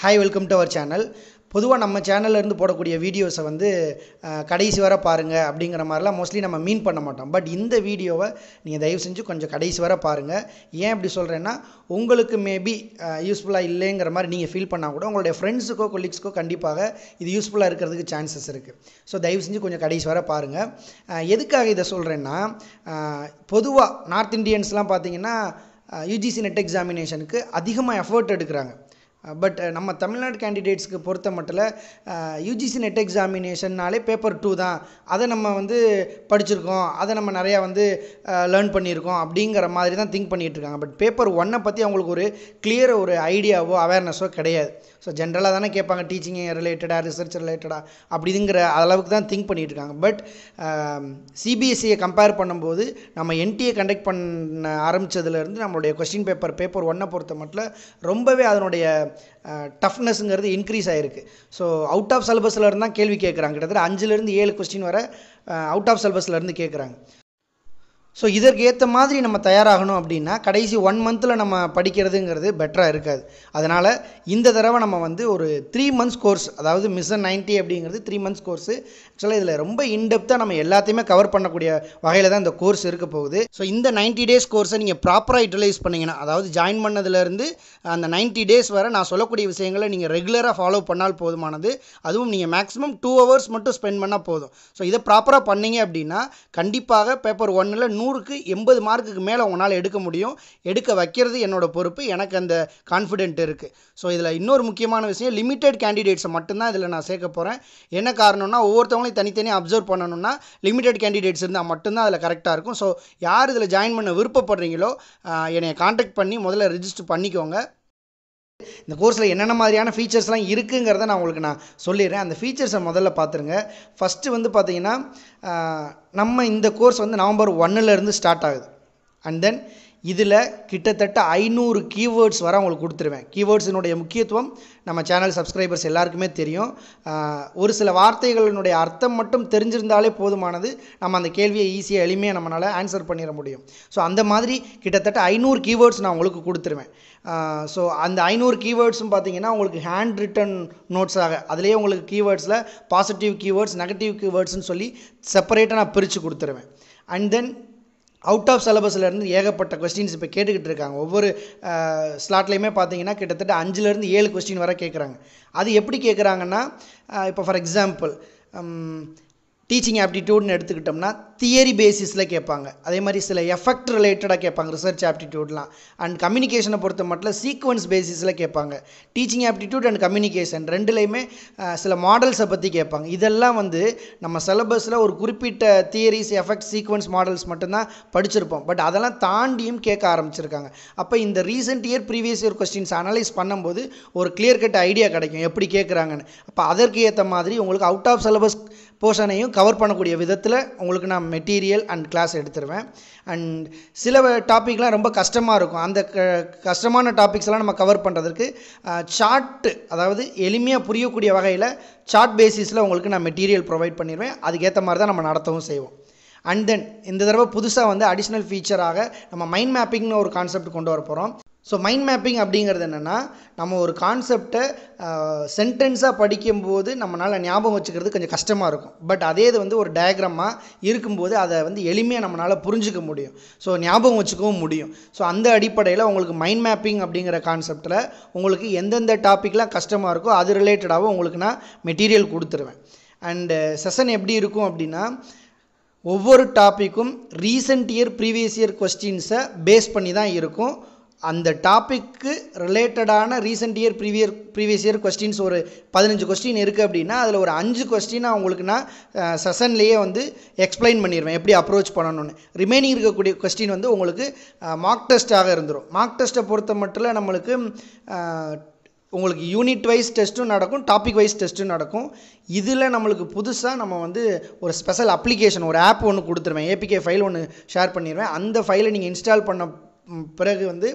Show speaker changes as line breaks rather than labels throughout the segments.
Hi, welcome to our channel. பொதுவாக நம்ம சேனல்ல இருந்து போடக்கூடிய வீடியோஸை வந்து கடைசி வரை பாருங்க அப்படிங்கிற மாதிரிலாம் மோஸ்ட்லி நம்ம மீன் பண்ண மாட்டோம். பட் இந்த வீடியோவை நீங்கள் தயவு செஞ்சு கொஞ்சம் கடைசி வரை பாருங்கள். ஏன் அப்படி சொல்கிறேன்னா, உங்களுக்கு மேபி யூஸ்ஃபுல்லாக இல்லைங்கிற மாதிரி நீங்கள் ஃபீல் பண்ணால் கூட உங்களுடைய ஃப்ரெண்ட்ஸுக்கோ கொலீக்ஸ்க்கோ கண்டிப்பாக இது யூஸ்ஃபுல்லாக இருக்கிறதுக்கு சான்சஸ் இருக்குது. ஸோ தயவு செஞ்சு கொஞ்சம் கடைசி வரை பாருங்கள். எதுக்காக இதை சொல்கிறேன்னா, பொதுவாக நார்த் இந்தியன்ஸ்லாம் பார்த்தீங்கன்னா UGC NET எக்ஸாமினேஷனுக்கு அதிகமாக எஃபர்ட் எடுக்கிறாங்க. பட் நம்ம தமிழ்நாடு கேண்டிடேட்ஸ்க்கு பொறுத்த மட்டும் UGC NET எக்ஸாமினேஷன்னாலே பேப்பர் 2 தான், அதை நம்ம வந்து படிச்சிருக்கோம், அதை நம்ம நிறையா வந்து லேர்ன் பண்ணியிருக்கோம் அப்படிங்கிற மாதிரி தான் திங்க் பண்ணிகிட்டு இருக்காங்க. பட் பேப்பர் 1 பற்றி அவங்களுக்கு ஒரு கிளியர் ஒரு ஐடியாவோ அவேர்னஸோ கிடையாது. ஸோ ஜென்ரலாக தானே கேட்பாங்க, டீச்சிங் ரிலேட்டடாக ரிசர்ச் ரிலேட்டடாக அப்படிங்கிற அளவுக்கு தான் திங்க் பண்ணிகிட்டு இருக்காங்க. பட் CBSE கம்பேர் பண்ணும்போது நம்ம NTA கண்டக்ட் பண்ண ஆரம்பித்ததுலேருந்து நம்மளுடைய கொஸ்டின் பேப்பர் 1 பொறுத்த மட்டும் ரொம்பவே அதனுடைய டஃப்னஸ்ங்கிறது இன்க்ரீஸ் ஆகிருக்கு. ஸோ அவுட் ஆஃப் சிலபஸில் இருந்து தான் கேள்வி கேட்குறாங்க. கிட்டத்தட்ட 5லேருந்து 7 கொஸ்டின் வரை அவுட் ஆஃப் சிலபஸ்லேருந்து கேட்குறாங்க. ஸோ இதற்கு ஏற்ற மாதிரி நம்ம தயாராகணும் அப்படின்னா கடைசி 1 மந்தில் நம்ம படிக்கிறதுங்கிறது பெட்டராக இருக்காது. அதனால் இந்த தடவை நம்ம வந்து ஒரு 3 months கோர்ஸ், அதாவது மிஷன் 90 அப்படிங்கிறது 3 months கோர்ஸு. ஆக்சுவலாக இதில் ரொம்ப இன்டெப்த்தாக நம்ம எல்லாத்தையுமே கவர் பண்ணக்கூடிய வகையில் தான் இந்த கோர்ஸ் இருக்க போகுது. ஸோ இந்த 90 days கோர்ஸை நீங்கள் ப்ராப்பராக யூட்டிலைஸ் பண்ணிங்கன்னா, அதாவது ஜாயின் பண்ணதுலேருந்து அந்த 90 days வரை நான் சொல்லக்கூடிய விஷயங்களை நீங்கள் ரெகுலராக ஃபாலோ பண்ணால் போதுமானது. அதுவும் நீங்கள் மேக்ஸிமம் 2 hours மட்டும் ஸ்பெண்ட் பண்ணால் போதும். ஸோ இதை ப்ராப்பராக பண்ணீங்க அப்படின்னா கண்டிப்பாக பேப்பர் 1ல் 100க்கு 80 மார்க்குக்கு மேலே உங்களால் எடுக்க முடியும். எடுக்க வைக்கிறது என்னோட பொறுப்பு. எனக்கு அந்த கான்ஃபிடென்ட் இருக்குது. ஸோ இதில் இன்னொரு முக்கியமான விஷயம், லிமிட்டெட் கேண்டிடேட்ஸை மட்டும்தான் இதில் நான் சேர்க்க போகிறேன். என்ன காரணம்னா, ஒவ்வொருத்தவங்களையும் தனித்தனியாக அப்சர்வ் பண்ணணும்னா லிமிட்டெட் கேண்டிடேட்ஸ் இருந்தால் மட்டும்தான் அதில் கரெக்டாக இருக்கும். ஸோ யார் இதில் ஜாயின் பண்ண விருப்பப்படுறீங்களோ என்னை கான்டாக்ட் பண்ணி முதல்ல ரிஜிஸ்டர் பண்ணிக்கோங்க. இந்த கோர்ஸில் என்னென்ன மாதிரியான ஃபீச்சர்ஸ்லாம் இருக்குங்கிறத நான் உங்களுக்கு சொல்லிடுறேன். அந்த ஃபீச்சர்ஸை முதல்ல பார்த்துருங்க. ஃபஸ்ட்டு வந்து பார்த்தீங்கன்னா, நம்ம இந்த கோர்ஸ் வந்து November 1 ஸ்டார்ட் ஆகுது. அண்ட் தென் இதில் கிட்டத்தட்ட 500 கீவேர்ட்ஸ் வரை உங்களுக்கு கொடுத்துருவேன். கீவேர்ட்ஸினுடைய முக்கியத்துவம் நம்ம சேனல் சப்ஸ்கிரைபர்ஸ் எல்லாருக்குமே தெரியும். ஒரு சில வார்த்தைகளினுடைய அர்த்தம் மட்டும் தெரிஞ்சிருந்தாலே போதுமானது, நம்ம அந்த கேள்வியை ஈஸியாக எளிமையாக நம்மளால் ஆன்சர் பண்ணிட முடியும். ஸோ அந்த மாதிரி கிட்டத்தட்ட 500 கீவேர்ட்ஸ் நான் உங்களுக்கு கொடுத்துருவேன். ஸோ அந்த 500 கீவேர்ட்ஸும் பார்த்தீங்கன்னா உங்களுக்கு ஹேண்ட் ரிட்டன் நோட்ஸாக, அதுலேயே உங்களுக்கு கீவேர்ட்ஸில் பாசிட்டிவ் கீவேர்ட்ஸ், நெகட்டிவ் கீவேர்ட்ஸ்னு சொல்லி செப்பரேட்டாக நான் பிரித்து கொடுத்துருவேன். அண்ட் தென் அவுட் ஆஃப் சிலபஸ்லேருந்து ஏகப்பட்ட கொஸ்டின்ஸ் இப்போ கேட்டுக்கிட்டு இருக்காங்க. ஒவ்வொரு ஸ்லாட்லேயுமே பார்த்தீங்கன்னா கிட்டத்தட்ட 5லேருந்து 7 கொஸ்டின் வரை கேட்குறாங்க. அது எப்படி கேட்குறாங்கன்னா, இப்போ ஃபார் எக்ஸாம்பிள் டீச்சிங் ஆப்டிடியூட்னு எடுத்துக்கிட்டோம்னா தியரி பேசிஸில் கேட்பாங்க. அதே மாதிரி சில எஃபெக்ட் ரிலேட்டடாக கேட்பாங்க, ரிசர்ச் ஆப்டிடியூட்லாம். அண்ட் கம்யூனிகேஷனை பொறுத்த மட்டும் சீக்வன்ஸ் பேசிஸில் கேட்பாங்க. டீச்சிங் ஆப்டிடியூட் அண்ட் கம்யூனிகேஷன் ரெண்டுலேயுமே சில மாடல்ஸை பற்றி கேட்பாங்க. இதெல்லாம் வந்து நம்ம சிலபஸில் ஒரு குறிப்பிட்ட தியரிஸ், எஃபெக்ட், சீக்வன்ஸ், மாடல்ஸ் மட்டும்தான் படிச்சிருப்போம். பட் அதெல்லாம் தாண்டியும் கேட்க ஆரம்பிச்சிருக்காங்க. அப்போ இந்த recent year previous year questions analyse பண்ணும்போது ஒரு கிளியர் கட் ஐடியா கிடைக்கும் எப்படி கேட்குறாங்கன்னு. அப்போ அதற்கு ஏற்ற மாதிரி உங்களுக்கு அவுட் ஆஃப் சிலபஸ் போர்ஷனையும் கவர் பண்ணக்கூடிய விதத்தில் உங்களுக்கு நான் மெட்டீரியல் அண்ட் கிளாஸ் எடுத்துருவேன். அண்ட் சில டாப்பிக்லாம் ரொம்ப கஷ்டமாக இருக்கும். அந்த கஷ்டமான டாபிக்ஸ்லாம் நம்ம கவர் பண்ணுறதுக்கு சார்ட்டு, அதாவது எளிமையாக புரியக்கூடிய வகையில் சார்ட் பேசிஸில் உங்களுக்கு நான் மெட்டீரியல் ப்ரொவைட் பண்ணிடுவேன். அதுக்கேற்ற மாதிரி தான் நம்ம நடத்தவும் செய்வோம். அண்ட் தென் இந்த தடவை புதுசாக வந்து அடிஷ்னல் ஃபீச்சராக நம்ம மைண்ட் மேப்பிங்னு ஒரு கான்செப்ட் கொண்டு வர போகிறோம். ஸோ மைண்ட் மேப்பிங் அப்படிங்கிறது என்னென்னா, நம்ம ஒரு கான்செப்டை சென்டென்ஸாக படிக்கும்போது நம்மளால் ஞாபகம் வச்சுக்கிறது கொஞ்சம் கஷ்டமாக இருக்கும். பட் அதே இது வந்து ஒரு டயக்ராமாக இருக்கும்போது அதை வந்து எளிமையாக நம்மளால் புரிஞ்சிக்க முடியும். ஸோ ஞாபகம் வச்சுக்கவும் முடியும். ஸோ அந்த அடிப்படையில் உங்களுக்கு மைண்ட் மேப்பிங் அப்படிங்கிற கான்செப்டில் உங்களுக்கு எந்தெந்த டாப்பிக்லாம் கஷ்டமாக இருக்கோ அது ரிலேட்டடாகவும் உங்களுக்கு நான் மெட்டீரியல் கொடுத்துருவேன். அண்டு செஷன் எப்படி இருக்கும் அப்படின்னா, ஒவ்வொரு டாப்பிக்கும் ரீசெண்ட் இயர் ப்ரீவியஸ் இயர் கொஸ்டின்ஸை பேஸ் பண்ணி தான் இருக்கும். அந்த டாப்பிக்கு ரிலேட்டடான recent year previous year questions ஒரு 15 கொஸ்டின் இருக்குது அப்படின்னா அதில் ஒரு 5 கொஸ்டினாக உங்களுக்கு நான் செஷன்லேயே வந்து எக்ஸ்பிளைன் பண்ணிடுவேன் எப்படி அப்ரோச் பண்ணணும்னு. ரிமைனிங் இருக்கக்கூடிய கொஸ்டின் வந்து உங்களுக்கு மார்க் டெஸ்ட்டாக இருந்துடும். மார்க் டெஸ்ட்டை பொறுத்த மட்டும் நம்மளுக்கு உங்களுக்கு யூனிட் வைஸ் டெஸ்ட்டும் நடக்கும், டாபிக் வைஸ் டெஸ்ட்டும் நடக்கும். இதில் நம்மளுக்கு புதுசாக நம்ம வந்து ஒரு ஸ்பெஷல் அப்ளிகேஷன், ஒரு ஆப் ஒன்று கொடுத்துருவேன். APK ஃபைல் ஒன்று ஷேர் பண்ணிடுவேன். அந்த ஃபைலை நீங்கள் இன்ஸ்டால் பண்ண பிறகு வந்து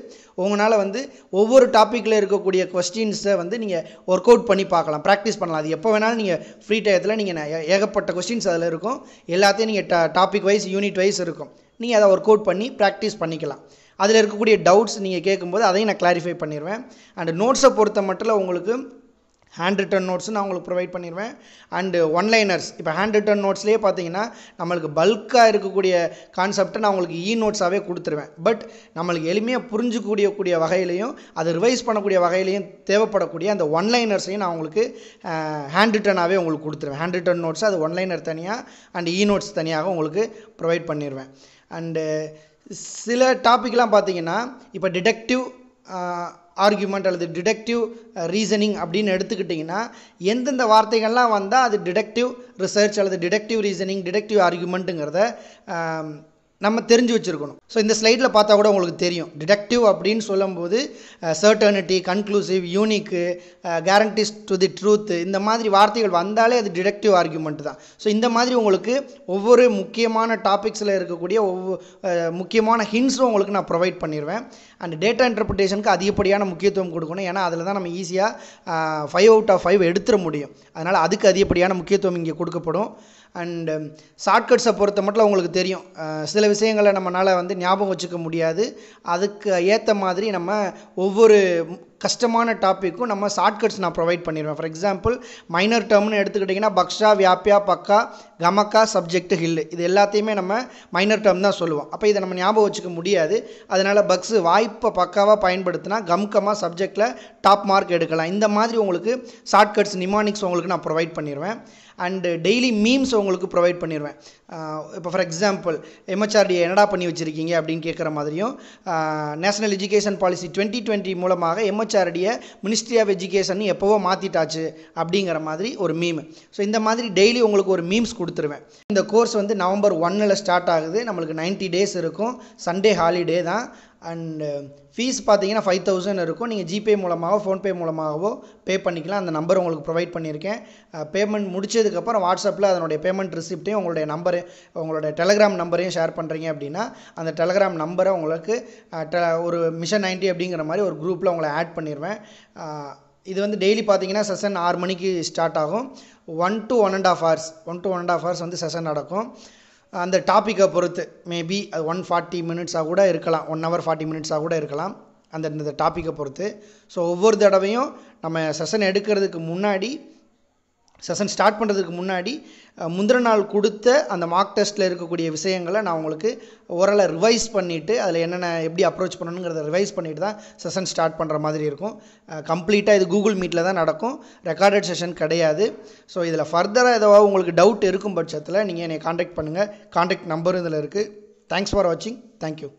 உங்களால் வந்து ஒவ்வொரு டாப்பிக்கில் இருக்கக்கூடிய கொஸ்டின்ஸை வந்து நீங்கள் ஒர்க் அவுட் பண்ணி பார்க்கலாம், ப்ராக்டிஸ் பண்ணலாம். அது எப்போ வேணாலும் நீங்கள் ஃப்ரீ டயத்தில் நீங்கள் ஏகப்பட்ட கொஸ்டின்ஸ் அதில் இருக்கும். எல்லாத்தையும் நீங்கள் டாபிக் வைஸ், யூனிட் வைஸ் இருக்கும். நீங்கள் அதை ஒர்க் அவுட் பண்ணி ப்ராக்டிஸ் பண்ணிக்கலாம். அதில் இருக்கக்கூடிய டவுட்ஸ் நீங்கள் கேட்கும்போது அதையும் நான் கிளாரிஃபை பண்ணிடுவேன். அண்ட் நோட்ஸை பொறுத்த மட்டும் உங்களுக்கு ஹேண்ட் ரிட்டன் நோட்ஸ் நான் உங்களுக்கு ப்ரொவைட் பண்ணிடுவேன். அண்டு ஒன்லைனர்ஸ் இப்போ ஹேண்ட் ரிட்டன் நோட்ஸ்லேயே பார்த்தீங்கன்னா நம்மளுக்கு பல்காக இருக்கக்கூடிய கான்செப்டை நான் உங்களுக்கு நோட்ஸாகவே கொடுத்துருவேன். பட் நம்மளுக்கு எளிமையாக புரிஞ்சுக்கூடிய வகையிலையும் அது ரிவைஸ் பண்ணக்கூடிய வகையிலையும் தேவைப்படக்கூடிய அந்த ஒன்லைனர்ஸையும் நான் உங்களுக்கு ஹேண்ட் ரிட்டனாகவே உங்களுக்கு கொடுத்துருவேன். ஹேண்ட் ரிட்டன் நோட்ஸ் அது ஒன்லைனர் தனியாக அண்ட் நோட்ஸ் தனியாக உங்களுக்கு ப்ரொவைட் பண்ணிடுவேன். அண்டு சில டாப்பிக்லாம் பார்த்தீங்கன்னா இப்போ டிடெக்டிவ் ஆர்குமெண்ட் அல்லது டிடெக்டிவ் ரீசனிங் அப்படின்னு எடுத்துக்கிட்டிங்கன்னா எந்தெந்த வார்த்தைகள்லாம் வந்தால் அது டிடெக்டிவ் ரிசர்ச் அல்லது டிடெக்டிவ் ரீசனிங் டிடெக்டிவ் ஆர்குமெண்ட்டுங்கிறத நம்ம தெரிஞ்சு வச்சுருக்கணும். ஸோ இந்த ஸ்லைடில் பார்த்தா கூட உங்களுக்கு தெரியும். டிடெக்டிவ் அப்படின்னு சொல்லும்போது certainty, conclusive, unique, guarantees to the truth இந்த மாதிரி வார்த்தைகள் வந்தாலே அது டிடெக்டிவ் ஆர்குமெண்ட் தான். ஸோ இந்த மாதிரி உங்களுக்கு ஒவ்வொரு முக்கியமான டாபிக்ஸில் இருக்கக்கூடிய முக்கியமான ஹிண்ட்ஸும் உங்களுக்கு நான் ப்ரொவைட் பண்ணிடுவேன். அண்ட் டேட்டா இன்டர்பிரிட்டேஷனுக்கு அதிகப்படியான முக்கியத்துவம் கொடுக்கணும். ஏன்னா அதில் தான் நம்ம ஈஸியாக 5 out of 5 எடுத்துட முடியும். அதனால் அதுக்கு அதிகப்படியான முக்கியத்துவம் இங்கே கொடுக்கப்படும். அண்டு ஷார்ட்கட்ஸை பொறுத்த மட்டும் உங்களுக்கு தெரியும், சில விஷயங்களை நம்மளால் ஞாபகம் வச்சுக்க முடியாது. அதுக்கு ஏற்ற மாதிரி நம்ம ஒவ்வொரு கஷ்டமான டாப்பிக்கும் நம்ம ஷார்ட்கட்ஸ் நான் ப்ரொவைட் பண்ணிடுவேன். ஃபார் எக்ஸாம்பிள் மைனர் டேர்ம்னு எடுத்துக்கிட்டிங்கன்னா பக்ஷா, வியாப்யா, பக்கா, கமக்கா, சப்ஜெக்ட், ஹில் இது எல்லாத்தையுமே நம்ம மைனர் டேர்ம் தான் சொல்லுவோம். அப்போ இதை நம்ம ஞாபகம் வச்சுக்க முடியாது. அதனால் பக்ஸு வாய்ப்பை பக்காவாக பயன்படுத்தினா கம்கமாக சப்ஜெக்டில் டாப் மார்க் எடுக்கலாம். இந்த மாதிரி உங்களுக்கு ஷார்ட்கட்ஸ் நிமானிக்ஸ் உங்களுக்கு நான் ப்ரொவைட் பண்ணிடுவேன். அண்டு டெய்லி மீம்ஸ் உங்களுக்கு ப்ரொவைட் பண்ணிடுவேன். இப்போ ஃபார் எக்ஸாம்பிள் MHRD என்னடா பண்ணி வச்சுருக்கீங்க அப்படின்னு கேட்குற மாதிரியும் நேஷனல் எஜுகேஷன் பாலிசி 2020 மூலமாக MHRDயை மினிஸ்ட்ரி ஆஃப் எஜுகேஷன் எப்போவோ மாற்றிட்டாச்சு அப்படிங்கிற மாதிரி ஒரு மீம். ஸோ இந்த மாதிரி டெய்லி உங்களுக்கு ஒரு மீம்ஸ் கொடுத்துருவேன். இந்த கோர்ஸ் November 1 ஸ்டார்ட் ஆகுது. நம்மளுக்கு 90 days இருக்கும். சண்டே ஹாலிடே தான். அண்டு ஃபீஸ் பார்த்தீங்கன்னா 5000 இருக்கும். நீங்கள் ஜிபே மூலமாகவோ ஃபோன்பே மூலமாகவோ பே பண்ணிக்கலாம். அந்த நம்பர் உங்களுக்கு ப்ரொவைட் பண்ணியிருக்கேன். பேமெண்ட் முடிச்சதுக்கப்புறம் வாட்ஸ்அப்பில் அதனுடைய பேமெண்ட் ரிசிப்ட்டையும் உங்களுடைய டெலகிராம் நம்பரையும் ஷேர் பண்ணுறீங்க அப்படின்னா அந்த டெலகிராம் நம்பரை உங்களுக்கு ஒரு மிஷன் 90 அப்படிங்கிற மாதிரி ஒரு குரூப்பில் உங்களை ஆட் பண்ணிடுவேன். இது டெய்லி பார்த்தீங்கன்னா செஷன் 6 மணிக்கு ஸ்டார்ட் ஆகும். 1 to 1.5 hours செஷன் நடக்கும். அந்த டாப்பிக்கை பொறுத்து மேபி அது 140 minutes கூட இருக்கலாம், 1 hour 40 minutes கூட இருக்கலாம் அந்த டாப்பிக்கை பொறுத்து. ஸோ ஒவ்வொரு தடவையும் நம்ம செஷன் எடுக்கிறதுக்கு முன்னாடி, செஷன் ஸ்டார்ட் பண்ணுறதுக்கு முன்னாடி முந்தின நாள் கொடுத்த அந்த மார்க் டெஸ்ட்டில் இருக்கக்கூடிய விஷயங்களை நான் உங்களுக்கு ஓரளவு ரிவைஸ் பண்ணிவிட்டு அதில் என்னென்ன எப்படி அப்ரோச் பண்ணணுங்கிறத ரிவைஸ் பண்ணிவிட்டு தான் செஷன் ஸ்டார்ட் பண்ணுற மாதிரி இருக்கும். கம்ப்ளீட்டாக இது கூகுள் மீட்டில் தான் நடக்கும், ரெக்கார்டட் செஷன் கிடையாது. ஸோ இதில் ஃபர்தராக ஏதாவது உங்களுக்கு டவுட் இருக்கும் பட்சத்தில் நீங்கள் என்னை காண்டாக்ட் பண்ணுங்கள். காண்டாக்ட் நம்பரும் இதில் இருக்குது. தேங்க்ஸ் ஃபார் வாட்சிங். தேங்க்யூ.